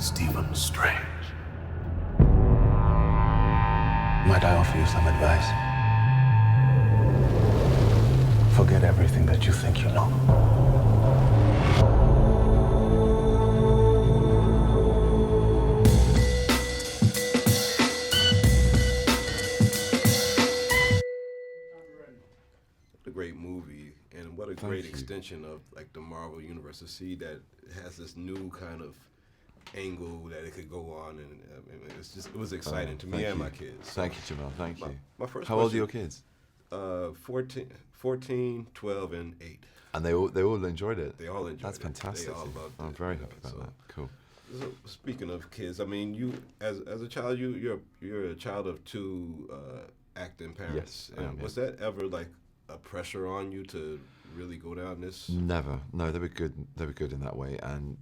Stephen Strange. Might I offer you some advice? Forget everything that you think you know. A great movie, and what a great extension of like the Marvel universe to see that it has this new kind of angle that it could go on, and I mean, it was exciting to me and my kids. Thank you, Jamal. Thank you. My first How old are your kids? 14, 12, and 8. And they all enjoyed it. They all enjoyed it. That's fantastic. They all loved it. I'm very happy about that. Cool. So speaking of kids, I mean, you as a child, you're a child of two acting parents. Yes, I am, was that ever like a pressure on you to really go down this? Never. No, they were good. They were good in that way, and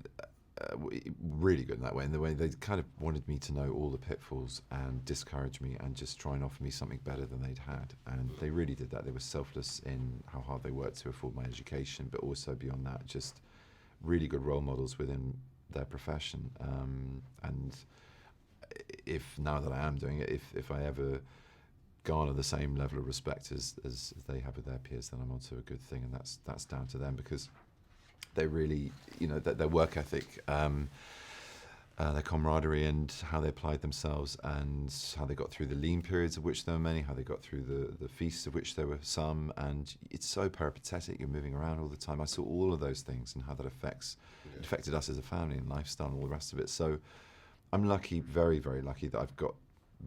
really good in that way. In the way they kind of wanted me to know all the pitfalls and discourage me and just try and offer me something better than they'd had. And they really did that. They were selfless in how hard they worked to afford my education, but also beyond that, just really good role models within their profession. And if now that I am doing it, if I ever garner the same level of respect as they have with their peers, then I'm onto a good thing, and that's down to them, because they really, their work ethic, their camaraderie, and how they applied themselves, and how they got through the lean periods, of which there were many, how they got through the feasts, of which there were some, and it's so peripatetic. You're moving around all the time. I saw all of those things and how that affected us as a family and lifestyle and all the rest of it. So I'm lucky, very, very lucky, that I've got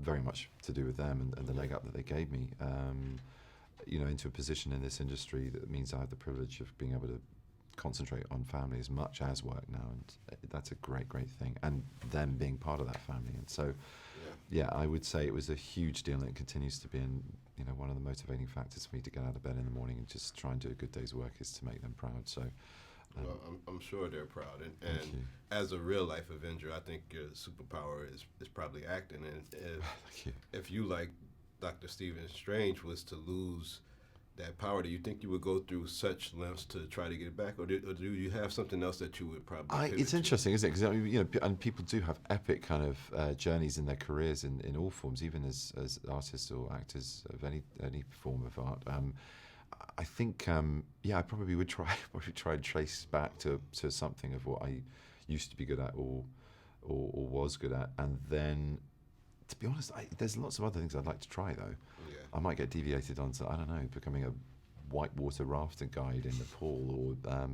very much to do with them and the leg up that they gave me, into a position in this industry that means I have the privilege of being able to concentrate on family as much as work now, and that's a great thing, and them being part of that family. And so yeah, I would say it was a huge deal, and it continues to be, and one of the motivating factors for me to get out of bed in the morning and just try and do a good day's work is to make them proud. So well, I'm sure they're proud, and as a real life Avenger, I think your superpower is probably acting. And if you, like Dr. Stephen Strange, was to lose that power, do you think you would go through such lengths to try to get it back, or do you have something else that you would probably? It's interesting, isn't it? Because and people do have epic kind of journeys in their careers in all forms, even as artists or actors of any form of art. I think, I probably would try and trace back to something of what I used to be good at or was good at, and then, to be honest, there's lots of other things I'd like to try though. Yeah. I might get deviated onto, I don't know, becoming a whitewater rafting guide in Nepal, or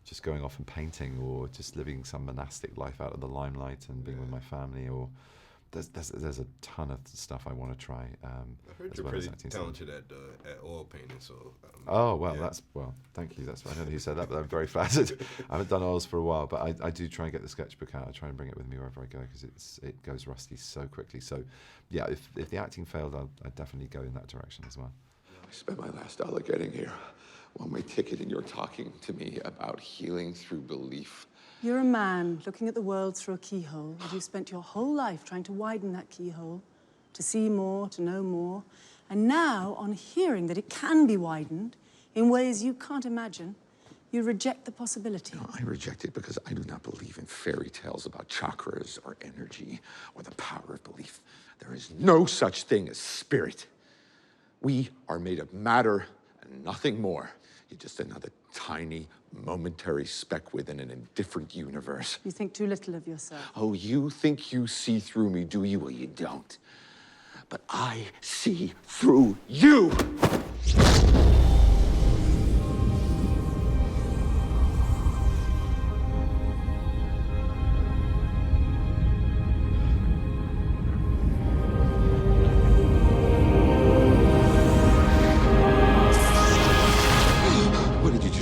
just going off and painting, or just living some monastic life out of the limelight and being with my family, or there's a ton of stuff I want to try. I heard you're pretty talented at oil painting, so. Thank you. I don't know who said that, but I'm very flattered. I haven't done oils for a while, but I do try and get the sketchbook out. I try and bring it with me wherever I go, because it goes rusty so quickly. So, yeah, if the acting failed, I'd definitely go in that direction as well. I spent my last dollar getting here. One way ticket, and you're talking to me about healing through belief. You're a man looking at the world through a keyhole, and you've spent your whole life trying to widen that keyhole, to see more, to know more. And now, on hearing that it can be widened in ways you can't imagine, you reject the possibility. No, I reject it because I do not believe in fairy tales about chakras or energy or the power of belief. There is no such thing as spirit. We are made of matter and nothing more. You're just another tiny, momentary speck within an indifferent universe. You think too little of yourself. Oh, you think you see through me, do you? Well, you don't. But I see through you!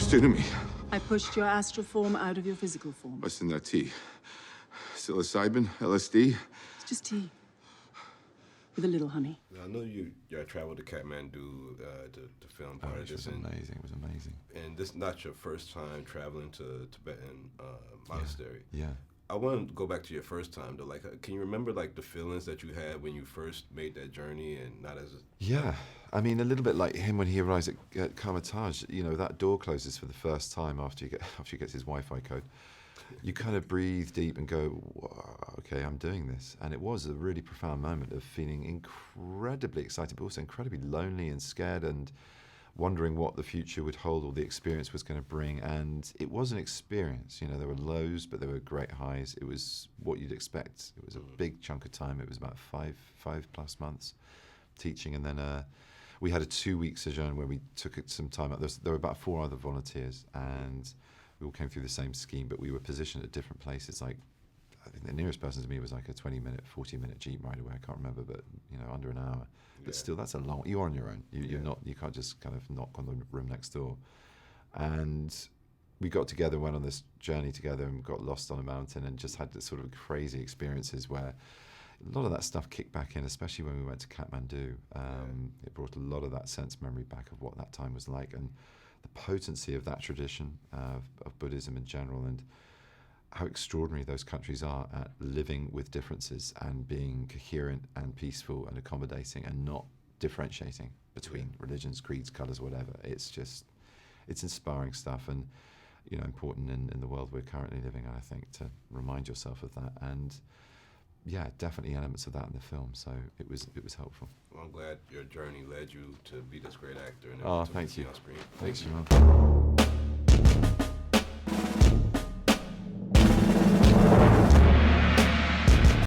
To me. I pushed your astral form out of your physical form. What's in that tea? Psilocybin? LSD? It's just tea. With a little honey. I know you traveled to Kathmandu to film part of this. It was amazing. And this is not your first time traveling to Tibetan monastery. Yeah. I want to go back to your first time, though. Like, can you remember, like, the feelings that you had when you first made that journey, and not as a... Yeah. I mean, a little bit like him when he arrives at Karmataj. That door closes for the first time after he gets his Wi-Fi code. you kind of breathe deep and go, "Whoa, okay, I'm doing this." And it was a really profound moment of feeling incredibly excited, but also incredibly lonely and scared and wondering what the future would hold or the experience was going to bring. And it was an experience. You know, there were lows, but there were great highs. It was what you'd expect. It was a big chunk of time. It was about five plus months teaching. And then we had a 2-week sojourn where we took some time out. There were about 4 other volunteers, and we all came through the same scheme, but we were positioned at different places. Like, I think the nearest person to me was like a 20-minute, 40-minute Jeep ride away. I can't remember, but you know, under an hour. But still, that's a long. You're on your own. You're not. You can't just kind of knock on the room next door. And we got together, went on this journey together, and got lost on a mountain, and just had this sort of crazy experiences where a lot of that stuff kicked back in, especially when we went to Kathmandu. It brought a lot of that sense memory back of what that time was like, and the potency of that tradition of Buddhism in general, and how extraordinary those countries are at living with differences and being coherent and peaceful and accommodating and not differentiating between religions, creeds, colours, whatever. It's inspiring stuff, and you know, important in the world we're currently living in, I think, to remind yourself of that. And yeah, definitely elements of that in the film, so it was helpful. Well, I'm glad your journey led you to be this great actor and Oh, to thank be you. on screen. Thanks, Jamal.